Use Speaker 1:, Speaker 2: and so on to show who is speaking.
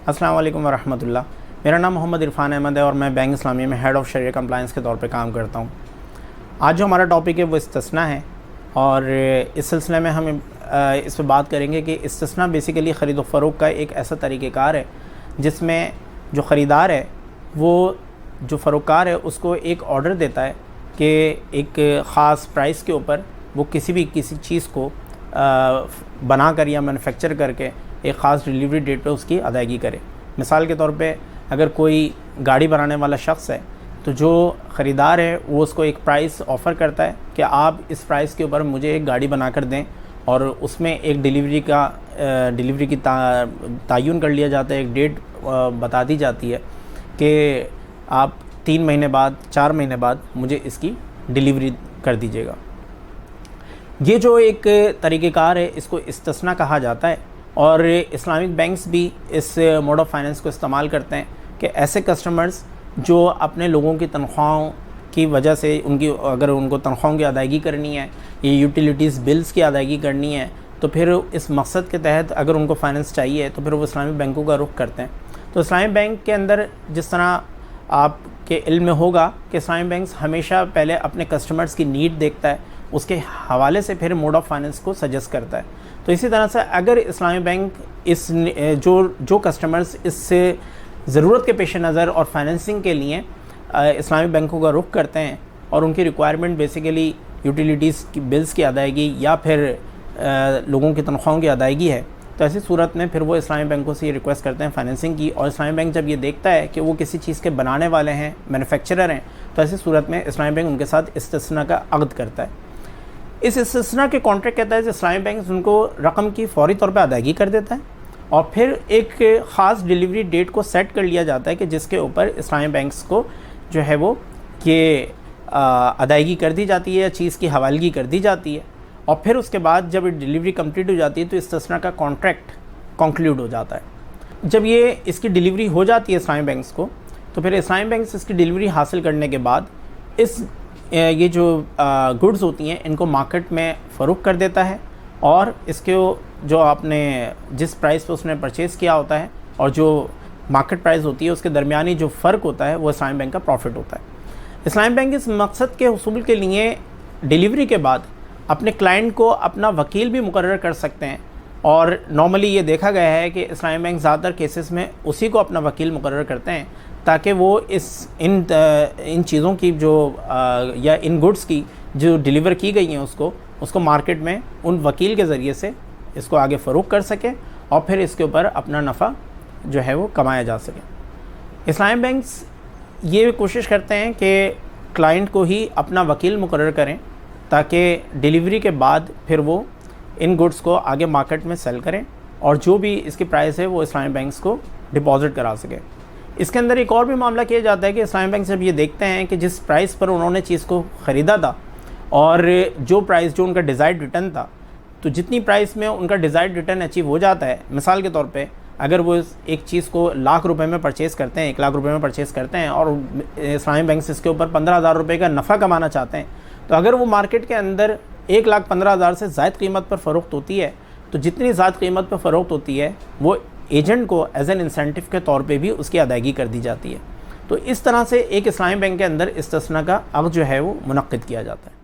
Speaker 1: अस्सलाम वालेकुम वरहमतुल्लाह। मेरा नाम मोहम्मद इरफान अहमद है और मैं बैंक इस्लामिया में हेड ऑफ़ शरिया कंप्लायंस के तौर पे काम करता हूँ। आज जो हमारा टॉपिक है वो इस्तिस्ना है और इस सिलसिले में हम इस पर बात करेंगे कि इस्तिस्ना बेसिकली ख़रीद व फ़रोख्त का एक ऐसा तरीक़ेकार है जिसमें जो ख़रीदार है वो जो फ़रोख्तकार है उसको एक ऑर्डर देता है कि एक ख़ास प्राइस के ऊपर वो किसी चीज़ को बना कर या मैन्युफैक्चर करके एक ख़ास डिलीवरी डेट पे उसकी अदायगी करे। मिसाल के तौर पे अगर कोई गाड़ी बनाने वाला शख्स है तो जो ख़रीदार है वो उसको एक प्राइस ऑफ़र करता है कि आप इस प्राइस के ऊपर मुझे एक गाड़ी बना कर दें और उसमें एक डिलीवरी की तयन कर लिया जाता है, एक डेट बता दी जाती है कि आप 3 महीने बाद 4 महीने बाद मुझे इसकी डिलीवरी कर दीजिएगा। ये जो एक तरीक़ेकार है इसको इस्तिस्ना कहा जाता है और इस्लामिक बैंक्स भी इस मोड ऑफ़ फाइनेंस को इस्तेमाल करते हैं कि ऐसे कस्टमर्स जो अपने लोगों की तनख्वाहों की वजह से अगर उनको तनख्वाहों की अदायगी करनी है या यूटिलिटीज़ बिल्स की अदायगी करनी है तो फिर इस मकसद के तहत अगर उनको फ़ाइनेंस चाहिए तो फिर वो इस्लामिक बैंकों का रुख करते हैं। तो इस्लामिक बैंक के अंदर जिस तरह आपके इल्म में होगा कि इस्लामिक बैंक्स हमेशा पहले अपने कस्टमर्स की नीड देखता है, उसके हवाले से फिर मोड ऑफ़ फाइनेंस को सजेस्ट करता है। तो इसी तरह से अगर इस्लामिक बैंक इस जो कस्टमर्स इससे ज़रूरत के पेश नज़र और फाइनेंसिंग के लिए इस्लामिक बैंकों का रुख करते हैं और उनकी रिक्वायरमेंट बेसिकली यूटिलिटीज़ की बिल्स की अदायगी या फिर लोगों की तनख्वाहों की अदायगी है, तो ऐसी सूरत में फिर वो इस्लामिक बैंकों से ये रिक्वेस्ट करते हैं फ़ाइनेंसिंग की। और इस्लामिक बैंक जब ये देखता है कि वो किसी चीज़ के बनाने वाले हैं, मैन्युफैक्चरर हैं, तो ऐसी सूरत में इस्लामिक बैंक उनके साथ इस्तिस्ना का अक़्द करता है। इस इस्तिस्ना के कॉन्ट्रैक्ट कहता है कि इस्लामिक बैंक उनको रकम की फ़ौरी तौर पर अदायगी कर देता है और फिर एक ख़ास डिलीवरी डेट को सेट कर लिया जाता है कि जिसके ऊपर इस्लामिक बैंक्स को जो है वो ये अदायगी कर दी जाती है या चीज़ की हवालगी कर दी जाती है। और फिर उसके बाद जब डिलीवरी कंप्लीट हो जाती है तो इस्तिस्ना का कॉन्ट्रैक्ट कंक्लूड हो जाता है। जब ये इसकी डिलीवरी हो जाती है इस्लामिक बैंक्स को तो फिर इस्लामिक बैंक्स इसकी डिलीवरी हासिल करने के बाद ये जो गुड्स होती हैं इनको मार्केट में फ़रोख्त कर देता है और इसके जो आपने जिस प्राइस पे उसने परचेज़ किया होता है और जो मार्केट प्राइस होती है उसके दरमियानी जो फ़र्क होता है वो इस्लामिक बैंक का प्रॉफिट होता है। इस्लामिक बैंक इस मकसद के हुसूल के लिए डिलीवरी के बाद अपने क्लाइंट को अपना वकील भी मुकर्रर कर सकते हैं और नॉर्मली ये देखा गया है कि इस्लामिक बैंक ज़्यादातर केसेस में उसी को अपना वकील मुकर्रर करते हैं ताकि वो इन चीज़ों की जो या इन गुड्स की जो डिलीवर की गई हैं उसको मार्केट में उन वकील के ज़रिए से इसको आगे फ़रोख्त कर सके और फिर इसके ऊपर अपना नफ़ा जो है वो कमाया जा सके। इस्लामिक बैंक्स ये कोशिश करते हैं कि क्लाइंट को ही अपना वकील मुकर्रर करें ताकि डिलीवरी के बाद फिर वो इन गुड्स को आगे मार्केट में सेल करें और जो भी इसकी प्राइस है वो इस्लामिक बैंक्स को डिपॉज़िट करा सकें। इसके अंदर एक और भी मामला किया जाता है कि इस्लामिक बैंक जब ये देखते हैं कि जिस प्राइस पर उन्होंने चीज़ को ख़रीदा था और जो प्राइस जो उनका डिज़ायर्ड रिटर्न था, तो जितनी प्राइस में उनका डिज़ायर्ड रिटर्न अचीव हो जाता है, मिसाल के तौर पे अगर वो एक चीज़ को ₹1,00,000 में परचेज़ करते हैं, ₹1,00,000 में परचेज़ करते हैं और इस्लामिक बैंक इसके ऊपर ₹15,000 का नफ़ा कमाना चाहते हैं, तो अगर वो मार्केट के अंदर 1,15,000 से ज़ायद कीमत पर फ़रोख्त होती है तो जितनी ज़्यादा कीमत पर फ़रोख्त होती है वो एजेंट को एज एन इंसेंटिव के तौर पे भी उसकी अदायगी कर दी जाती है। तो इस तरह से एक इस्लामिक बैंक के अंदर इस्तिस्ना का अक़्द जो है वो मुनक़्क़िद किया जाता है।